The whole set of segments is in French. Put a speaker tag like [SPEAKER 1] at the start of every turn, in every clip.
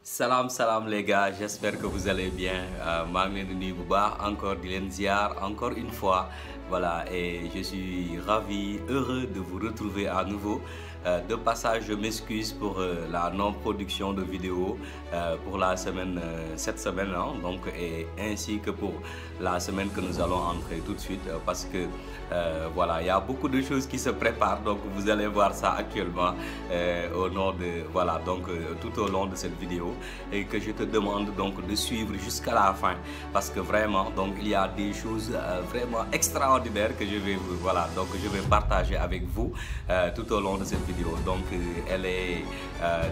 [SPEAKER 1] Salam salam les gars, j'espère que vous allez bien. Maa ngi leen di nuyu bu baax encore di leen ziar encore une fois. Voilà, et je suis ravi, heureux de vous retrouver à nouveau. De passage, je m'excuse pour la non-production de vidéos pour la semaine, cette semaine, hein, donc, et ainsi que pour la semaine que nous allons entrer tout de suite parce que voilà, il y a beaucoup de choses qui se préparent, donc vous allez voir ça actuellement au nom de, voilà, donc tout au long de cette vidéo et que je te demande donc de suivre jusqu'à la fin parce que vraiment, donc il y a des choses vraiment extraordinaires que je vais, voilà, donc je vais partager avec vous tout au long de cette vidéo. Donc elle est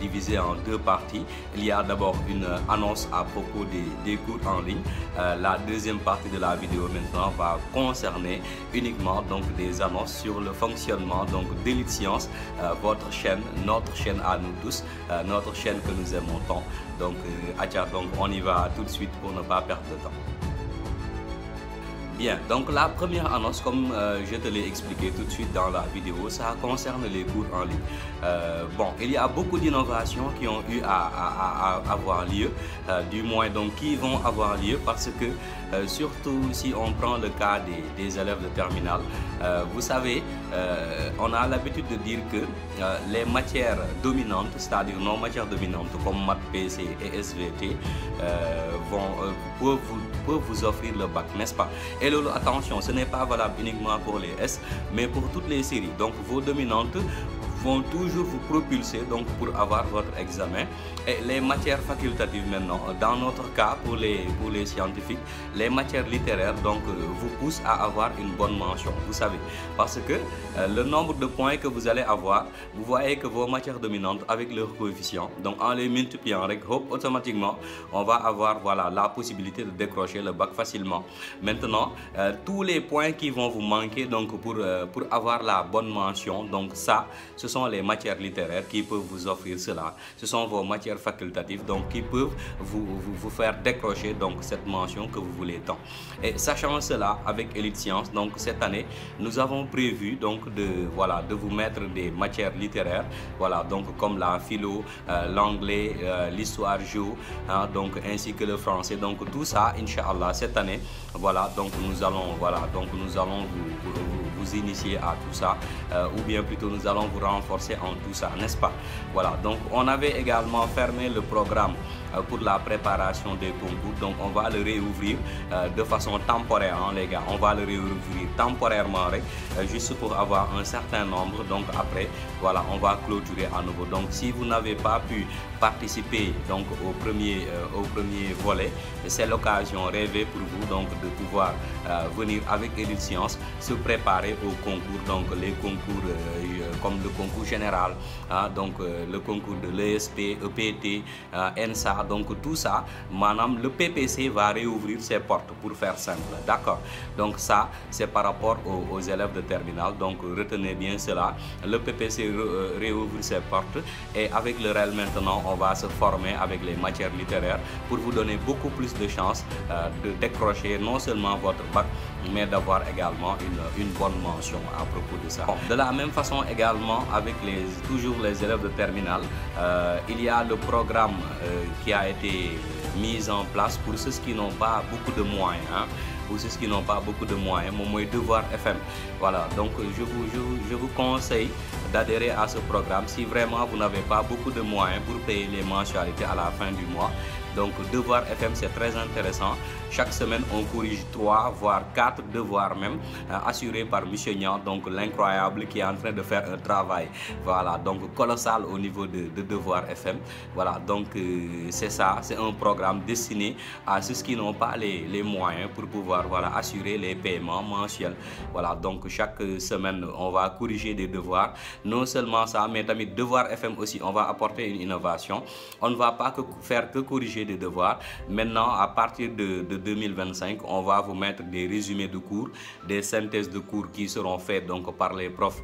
[SPEAKER 1] divisée en deux parties. Il y a d'abord une annonce à propos des cours en ligne. La deuxième partie de la vidéo maintenant va concerner uniquement donc des annonces sur le fonctionnement donc d'Elite Science, votre chaîne, notre chaîne à nous tous, notre chaîne que nous aimons tant. Donc donc on y va tout de suite pour ne pas perdre de temps. Bien, donc la première annonce, comme je te l'ai expliqué tout de suite dans la vidéo, ça concerne les cours en ligne. Bon, il y a beaucoup d'innovations qui ont eu à avoir lieu, du moins donc qui vont avoir lieu parce que surtout si on prend le cas des élèves de terminale, vous savez, on a l'habitude de dire que les matières dominantes, c'est-à-dire nos matières dominantes comme maths, PC et SVT, peuvent vous offrir le bac, n'est-ce pas? Et là, attention, ce n'est pas valable uniquement pour les S, mais pour toutes les séries. Donc vos dominantes vont toujours vous propulser donc pour avoir votre examen. Et les matières facultatives maintenant, dans notre cas pour les scientifiques, les matières littéraires donc vous poussent à avoir une bonne mention, vous savez, parce que le nombre de points que vous allez avoir, vous voyez que vos matières dominantes avec leur coefficient, donc en les multipliant avec automatiquement on va avoir, voilà, la possibilité de décrocher le bac facilement. Maintenant tous les points qui vont vous manquer donc pour avoir la bonne mention, donc ça ce sont les matières littéraires qui peuvent vous offrir cela. Ce sont vos matières facultatives donc qui peuvent vous faire décrocher donc cette mention que vous voulez tant. Et sachant cela, avec Elite Science, donc cette année nous avons prévu donc de vous mettre des matières littéraires, voilà, donc comme la philo, l'anglais, l'histoire géo, hein, donc ainsi que le français. Donc tout ça, Inch'Allah, cette année, voilà, donc nous allons vous initier à tout ça, ou bien plutôt nous allons vous renforcer en tout ça, n'est-ce pas? Voilà, donc on avait également fermé le programme pour la préparation des concours, donc on va le réouvrir de façon temporaire, hein, les gars, on va le réouvrir temporairement juste pour avoir un certain nombre, donc après, voilà, on va clôturer à nouveau. Donc si vous n'avez pas pu participer donc au premier volet, c'est l'occasion rêvée pour vous donc de pouvoir venir avec Elite Science se préparer au concours, donc les concours comme le concours général, donc le concours de l'ESP, EPT, ENSA, donc tout ça, madame, le PPC va réouvrir ses portes pour faire simple, d'accord? Donc ça c'est par rapport aux élèves de terminale, donc retenez bien cela, le PPC réouvre ses portes et avec le REL maintenant on va se former avec les matières littéraires pour vous donner beaucoup plus de chances de décrocher non seulement votre bac mais d'avoir également une bonne mention à propos de ça. Bon, de la même façon également avec toujours les élèves de terminale, il y a le programme qui a été mis en place pour ceux qui n'ont pas beaucoup de moyens, hein. Pour ceux qui n'ont pas beaucoup de moyens, mon Devoir FM. Voilà, donc je vous conseille d'adhérer à ce programme si vraiment vous n'avez pas beaucoup de moyens pour payer les mensualités à la fin du mois. Donc Devoir FM c'est très intéressant. Chaque semaine on corrige 3 voire 4 devoirs même assurés par Monsieur Nian, donc l'incroyable qui est en train de faire un travail, voilà, donc colossal au niveau de Devoir FM. Voilà, donc c'est ça, c'est un programme destiné à ceux qui n'ont pas les moyens pour pouvoir, voilà, assurer les paiements mensuels. Voilà, donc chaque semaine on va corriger des devoirs. Non seulement ça, mais tamit Devoir FM aussi on va apporter une innovation. On ne va pas faire que corriger des devoirs. Maintenant, à partir de 2025, on va vous mettre des résumés de cours, des synthèses de cours qui seront faites donc par les profs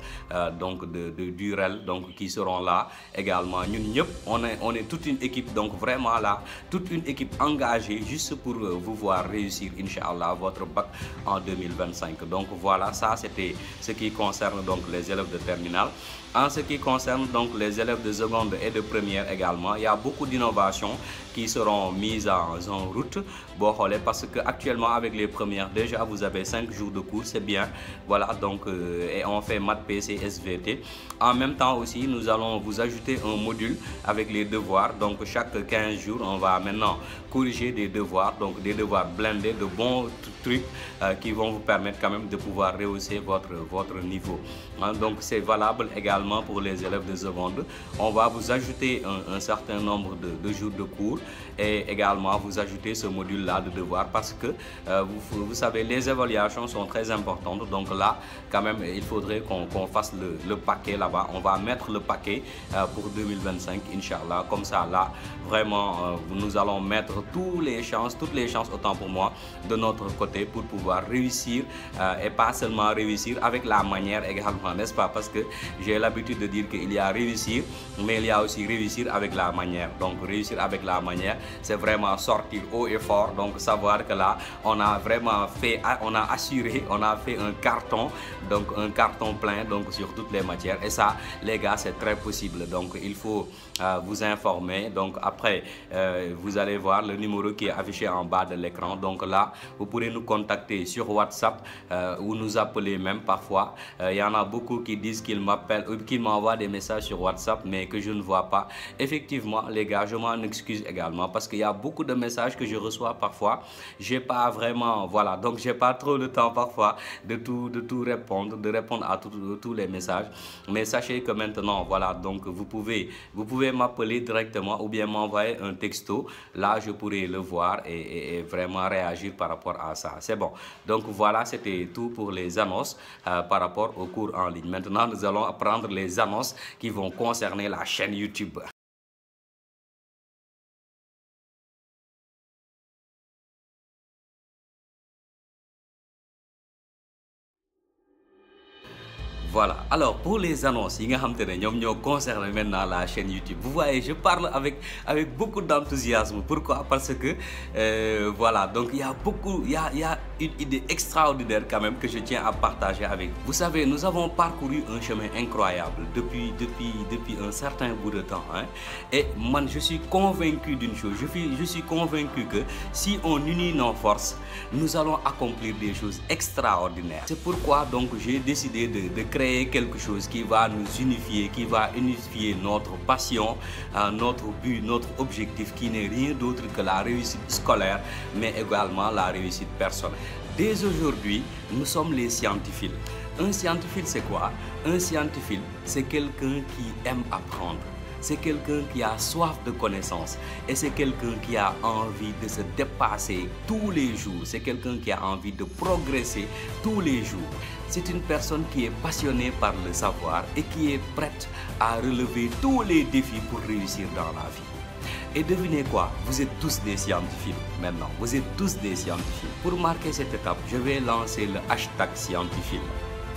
[SPEAKER 1] donc de Durel, donc qui seront là également. Nous, on est toute une équipe, donc vraiment là, toute une équipe engagée juste pour vous voir réussir, Inch'Allah, votre bac en 2025. Donc voilà, ça c'était ce qui concerne donc les élèves de terminale. En ce qui concerne donc les élèves de seconde et de première également, il y a beaucoup d'innovations qui seront mises en route. Bon, parce que actuellement avec les premières, déjà vous avez 5 jours de cours, c'est bien. Voilà, donc et on fait maths, PC, SVT. En même temps aussi, nous allons vous ajouter un module avec les devoirs. Donc chaque 15 jours, on va maintenant corriger des devoirs, donc des devoirs blindés, de bons trucs qui vont vous permettre quand même de pouvoir rehausser votre niveau. Hein, donc c'est valable également pour les élèves de seconde. On va vous ajouter un certain nombre de jours de cours et également vous ajouter ce module là de devoir parce que vous savez, les évaluations sont très importantes. Donc là quand même il faudrait qu'on fasse le paquet là-bas. On va mettre le paquet pour 2025, Inch'Allah. Comme ça là vraiment nous allons mettre toutes les chances autant pour moi de notre côté pour pouvoir réussir et pas seulement réussir avec la manière également, n'est-ce pas? Parce que j'ai l'habitude de dire qu'il y a réussir, mais il y a aussi réussir avec la manière. Donc réussir avec la manière, c'est vraiment sortir haut et fort. Donc savoir que là, on a vraiment fait, on a assuré, on a fait un carton, donc un carton plein donc sur toutes les matières. Et ça, les gars, c'est très possible. Donc il faut vous informer. Donc après, vous allez voir le numéro qui est affiché en bas de l'écran. Donc là, vous pourrez nous contacter sur WhatsApp ou nous appeler même parfois. Il y en a beaucoup qui disent qu'ils m'appellent ou qu'ils m'envoient des messages sur WhatsApp mais que je ne vois pas. Effectivement, les gars, je m'en excuse également parce qu'il y a beaucoup de messages que je reçois parfois. J'ai pas vraiment, voilà, donc j'ai pas trop le temps parfois de tout répondre, de répondre à tous les messages. Mais sachez que maintenant, voilà, donc vous pouvez m'appeler directement ou bien m'envoyer un texto. Là, je pourrai le voir et vraiment réagir par rapport à ça. C'est bon. Donc voilà, c'était tout pour les annonces par rapport au cours en ligne. Maintenant, nous allons apprendre les annonces qui vont concerner la chaîne YouTube. Voilà, alors pour les annonces, ils concernent maintenant la chaîne YouTube. Vous voyez, je parle avec beaucoup d'enthousiasme. Pourquoi? Parce que, voilà, donc il y a une idée extraordinaire quand même que je tiens à partager avec vous. Vous savez, nous avons parcouru un chemin incroyable depuis un certain bout de temps. Hein, et moi, je suis convaincu d'une chose. Je suis convaincu que si on unit nos forces, nous allons accomplir des choses extraordinaires. C'est pourquoi donc j'ai décidé de créer quelque chose qui va nous unifier, qui va unifier notre passion, notre but, notre objectif qui n'est rien d'autre que la réussite scolaire, mais également la réussite personnelle. Dès aujourd'hui, nous sommes les scientifiques. Un scientifique, c'est quoi? Un scientifique, c'est quelqu'un qui aime apprendre. C'est quelqu'un qui a soif de connaissances et c'est quelqu'un qui a envie de se dépasser tous les jours. C'est quelqu'un qui a envie de progresser tous les jours. C'est une personne qui est passionnée par le savoir et qui est prête à relever tous les défis pour réussir dans la vie. Et devinez quoi? Vous êtes tous des scientifiques maintenant. Vous êtes tous des scientifiques. Pour marquer cette étape, je vais lancer le hashtag scientifique.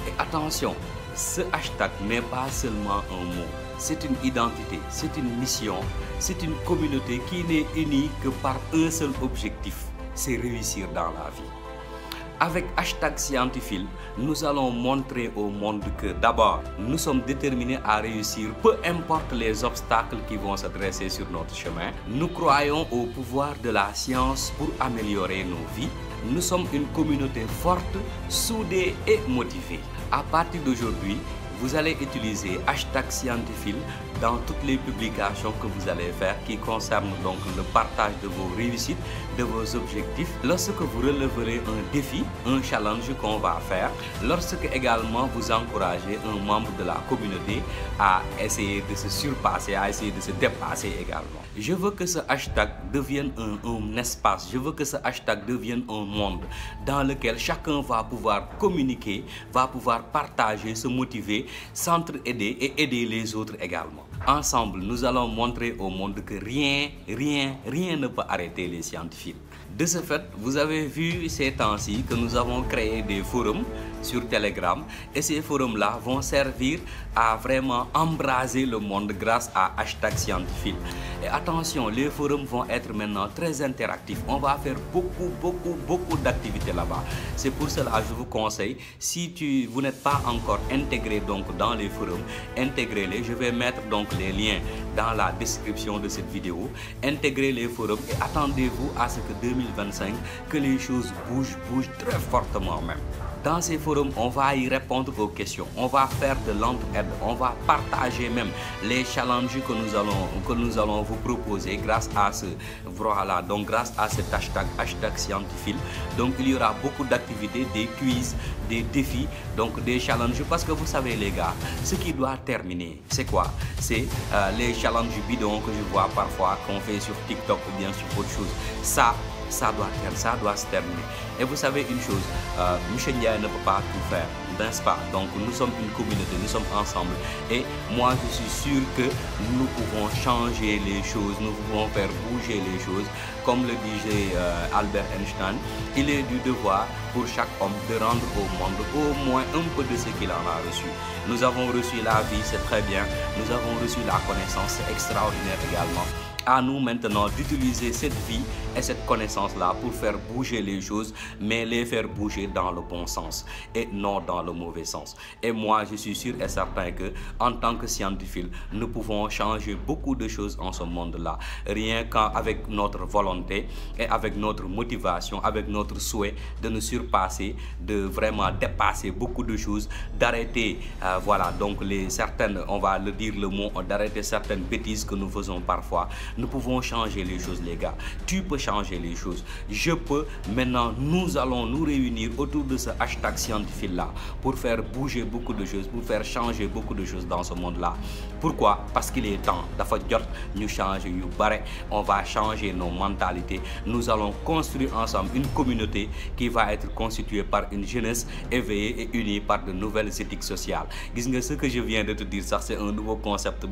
[SPEAKER 1] Et attention, ce hashtag n'est pas seulement un mot. C'est une identité, c'est une mission, c'est une communauté qui n'est unie que par un seul objectif, c'est réussir dans la vie. Avec hashtag scientifique, nous allons montrer au monde que d'abord, nous sommes déterminés à réussir, peu importe les obstacles qui vont se dresser sur notre chemin. Nous croyons au pouvoir de la science pour améliorer nos vies. Nous sommes une communauté forte, soudée et motivée. À partir d'aujourd'hui, vous allez utiliser hashtag scientifique dans toutes les publications que vous allez faire qui concernent donc le partage de vos réussites, de vos objectifs. Lorsque vous releverez un défi, un challenge qu'on va faire, lorsque également vous encouragez un membre de la communauté à essayer de se surpasser, à essayer de se dépasser également. Je veux que ce hashtag devienne un espace, je veux que ce hashtag devienne un monde dans lequel chacun va pouvoir communiquer, va pouvoir partager, se motiver, s'entraider et aider les autres également. Ensemble, nous allons montrer au monde que rien ne peut arrêter les scientifiques. De ce fait, vous avez vu ces temps-ci que nous avons créé des forums sur Telegram et ces forums-là vont servir à vraiment embraser le monde grâce à #scientifique. Et attention, les forums vont être maintenant très interactifs. On va faire beaucoup d'activités là-bas. C'est pour cela que je vous conseille, si vous n'êtes pas encore intégré donc dans les forums, intégrez-les. Je vais mettre donc les liens dans la description de cette vidéo. Intégrez les forums et attendez-vous à ce que 2025, que les choses bougent très fortement même. Dans ces forums, on va y répondre aux questions, on va faire de l'entraide, on va partager même les challenges que nous allons vous proposer grâce à grâce à cet hashtag scientifique. Donc il y aura beaucoup d'activités, des quiz, des défis, donc des challenges, parce que vous savez les gars, ce qui doit terminer, c'est quoi? C'est les challenges bidons que je vois parfois qu'on fait sur TikTok ou bien sur autre chose. Ça doit se terminer. Et vous savez une chose, Michel Ndiaye ne peut pas tout faire, n'est-ce pas? Donc nous sommes une communauté, nous sommes ensemble. Et moi je suis sûr que nous pouvons changer les choses, nous pouvons faire bouger les choses. Comme le disait Albert Einstein, il est du devoir pour chaque homme de rendre au monde au moins un peu de ce qu'il en a reçu. Nous avons reçu la vie, c'est très bien. Nous avons reçu la connaissance, c'est extraordinaire également. À nous maintenant d'utiliser cette vie et cette connaissance-là pour faire bouger les choses, mais les faire bouger dans le bon sens et non dans le mauvais sens. Et moi, je suis sûr et certain que, en tant que scientifique, nous pouvons changer beaucoup de choses en ce monde-là, rien qu'avec notre volonté et avec notre motivation, avec notre souhait de nous surpasser, de vraiment dépasser beaucoup de choses, d'arrêter, donc certaines, on va le dire le mot, d'arrêter certaines bêtises que nous faisons parfois. Nous pouvons changer les choses, les gars. Tu peux changer les choses. Je peux. Maintenant, nous allons nous réunir autour de ce hashtag scientifique-là pour faire bouger beaucoup de choses, pour faire changer beaucoup de choses dans ce monde-là. Pourquoi? Parce qu'il est temps. Nous changer, on va changer nos mentalités. Nous allons construire ensemble une communauté qui va être constituée par une jeunesse éveillée et unie par de nouvelles éthiques sociales. Ce que je viens de te dire, ça c'est un nouveau concept.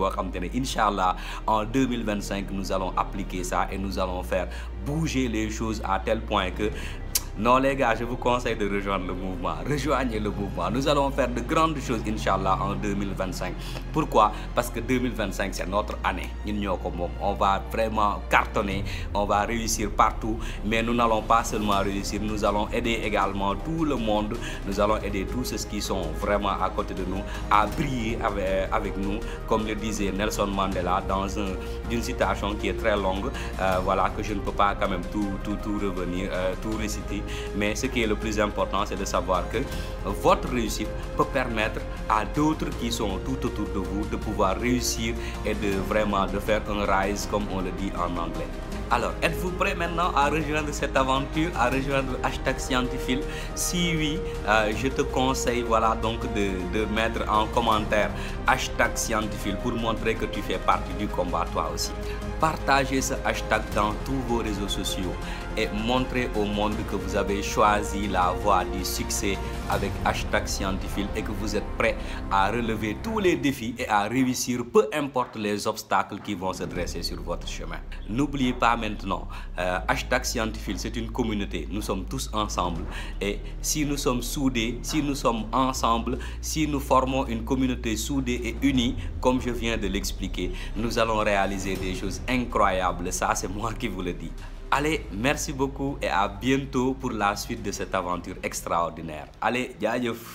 [SPEAKER 1] Inch'Allah, en 2025, nous allons appliquer ça et nous allons faire bouger les choses à tel point que... Non les gars, je vous conseille de rejoindre le mouvement. Rejoignez le mouvement. Nous allons faire de grandes choses, Inch'Allah, en 2025. Pourquoi? Parce que 2025, c'est notre année. On va vraiment cartonner, on va réussir partout. Mais nous n'allons pas seulement réussir, nous allons aider également tout le monde. Nous allons aider tous ceux qui sont vraiment à côté de nous à briller avec nous. Comme le disait Nelson Mandela dans une citation qui est très longue. Que je ne peux pas quand même tout revenir, tout réciter. Mais ce qui est le plus important, c'est de savoir que votre réussite peut permettre à d'autres qui sont tout autour de vous de pouvoir réussir et de faire un rise, comme on le dit en anglais. Alors, êtes-vous prêt maintenant à rejoindre cette aventure, à rejoindre le hashtag scientifique? Si oui, je te conseille de mettre en commentaire hashtag scientifique pour montrer que tu fais partie du combat toi aussi. Partagez ce hashtag dans tous vos réseaux sociaux et montrez au monde que vous avez choisi la voie du succès avec hashtag scientifique et que vous êtes prêt à relever tous les défis et à réussir peu importe les obstacles qui vont se dresser sur votre chemin. N'oubliez pas maintenant, hashtag scientifique, c'est une communauté. Nous sommes tous ensemble et si nous sommes soudés, si nous sommes ensemble, si nous formons une communauté soudée et unie, comme je viens de l'expliquer, nous allons réaliser des choses incroyables. Ça, c'est moi qui vous le dis. Allez, merci beaucoup et à bientôt pour la suite de cette aventure extraordinaire. Allez, jaajëf.